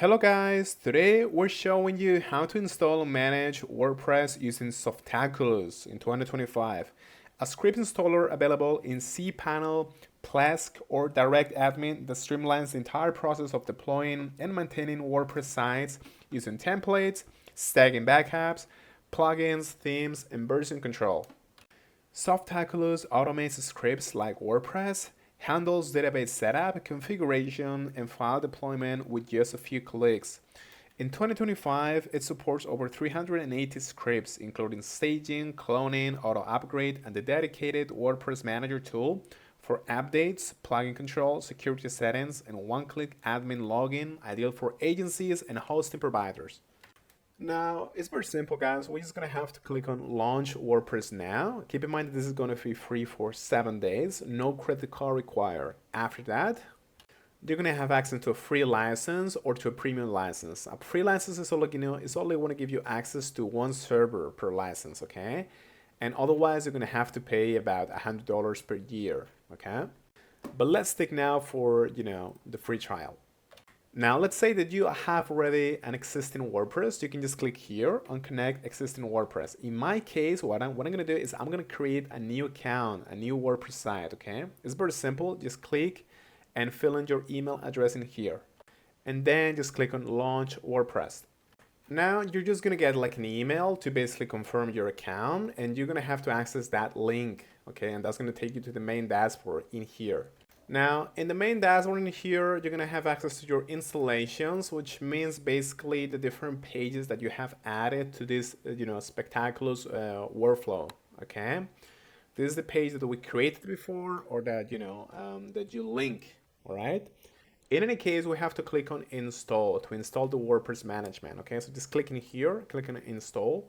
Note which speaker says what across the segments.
Speaker 1: Hello guys, today we're showing you how to install and manage WordPress using Softaculous in 2025, a script installer available in cPanel, Plesk, or Direct Admin that streamlines the entire process of deploying and maintaining WordPress sites using templates, stacking backups, plugins, themes, and version control. Softaculous automates scripts like WordPress, handles database setup, configuration, and file deployment with just a few clicks. In 2025, it supports over 380 scripts, including staging, cloning, auto upgrade, and the dedicated WordPress Manager tool for updates, plugin control, security settings, and one-click admin login, ideal for agencies and hosting providers. Now, it's very simple, guys. We're just going to have to click on Launch WordPress Now. Keep in mind that this is going to be free for 7 days. No credit card required. After that, you're going to have access to a free license or to a premium license. A free license is only, is only going to give you access to one server per license, okay? And otherwise, you're going to have to pay about $100 per year, okay? But let's stick now for, the free trial. Now, let's say that you have already an existing WordPress. You can just click here on Connect Existing WordPress. In my case, what I'm going to do is I'm going to create a new account, a new WordPress site, okay? It's very simple. Just click and fill in your email address in here. And then just click on Launch WordPress. Now, you're just going to get like an email to basically confirm your account, and you're going to have to access that link, okay? And that's going to take you to the main dashboard in here. Now, in the main dashboard in here, you're going to have access to your installations, which means basically the different pages that you have added to this, Softaculous workflow, okay? This is the page that we created before or that, that you link, all right? In any case, we have to click on Install to install the WordPress management, okay? So just click in here, click on Install.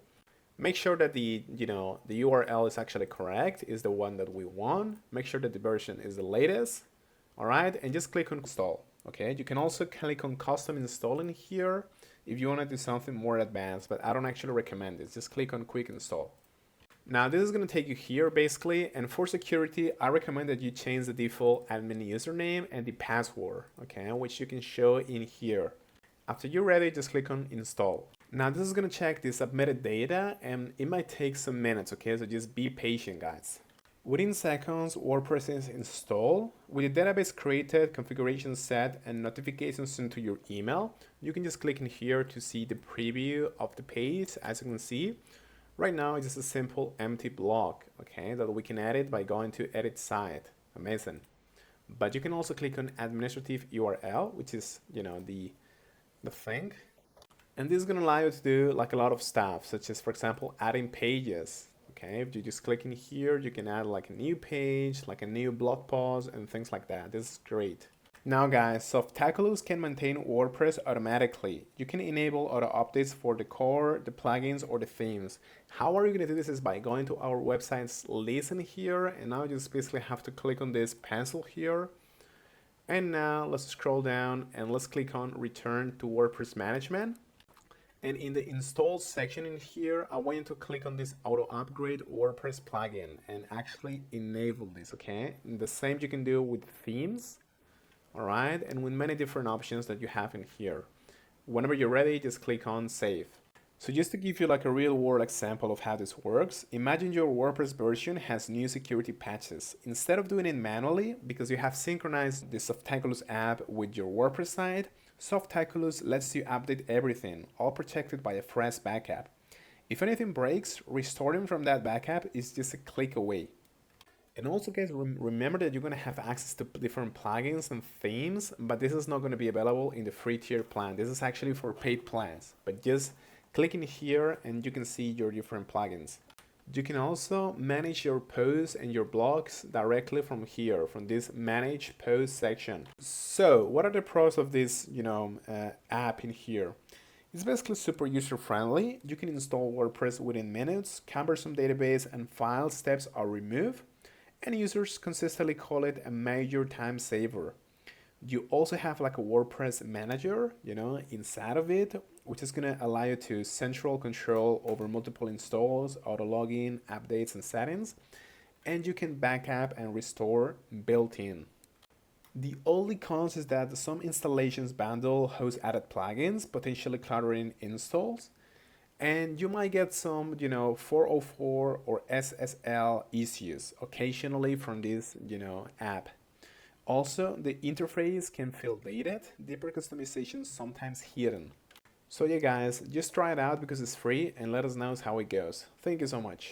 Speaker 1: Make sure that the URL is actually correct, is the one that we want. Make sure that the version is the latest, all right? And just click on Install, okay? You can also click on Custom Install in here if you want to do something more advanced, but I don't actually recommend this. Just click on Quick Install. Now, this is going to take you here, basically, and for security, I recommend that you change the default admin username and the password, okay, which you can show in here. After you're ready, just click on Install. Now, this is going to check the submitted data, and it might take some minutes, okay? So just be patient, guys. Within seconds, WordPress is installed. With the database created, configuration set, and notifications sent to your email, you can just click in here to see the preview of the page. As you can see, right now it's just a simple empty block, okay, that we can edit by going to Edit Site. Amazing. But you can also click on Administrative URL, which is, the thing. And this is going to allow you to do like a lot of stuff, such as, for example, adding pages. Okay, if you just click in here, you can add like a new page, like a new blog post, and things like that. This is great. Now, guys, Softaculous can maintain WordPress automatically. You can enable auto updates for the core, the plugins, or the themes. How are you going to do this? Is by going to our website's list in here, and now you just basically have to click on this pencil here. And now let's scroll down and let's click on Return to WordPress Management. And in the install section in here, I want you to click on this auto upgrade WordPress plugin and actually enable this, okay? And the same you can do with themes, all right? And with many different options that you have in here. Whenever you're ready, just click on Save. So just to give you like a real world example of how this works, imagine your WordPress version has new security patches. Instead of doing it manually, because you have synchronized the Softaculous app with your WordPress site, Softaculous lets you update everything, all protected by a fresh backup. If anything breaks, restoring from that backup is just a click away. And also, guys, remember that you're going to have access to different plugins and themes, but this is not going to be available in the free tier plan. This is actually for paid plans, but just click in here and you can see your different plugins. You can also manage your posts and your blogs directly from here, from this Manage Post section. So what are the pros of this, app in here? It's basically super user-friendly. You can install WordPress within minutes, cumbersome database and file steps are removed, and users consistently call it a major time saver. You also have like a WordPress manager, inside of it, which is going to allow you to central control over multiple installs, auto login, updates, and settings. And you can back up and restore built in. The only cons is that some installations bundle host added plugins, potentially cluttering installs, and you might get some, 404 or SSL issues occasionally from this, app. Also, the interface can feel dated, deeper customization sometimes hidden. So yeah guys, just try it out because it's free and let us know how it goes. Thank you so much.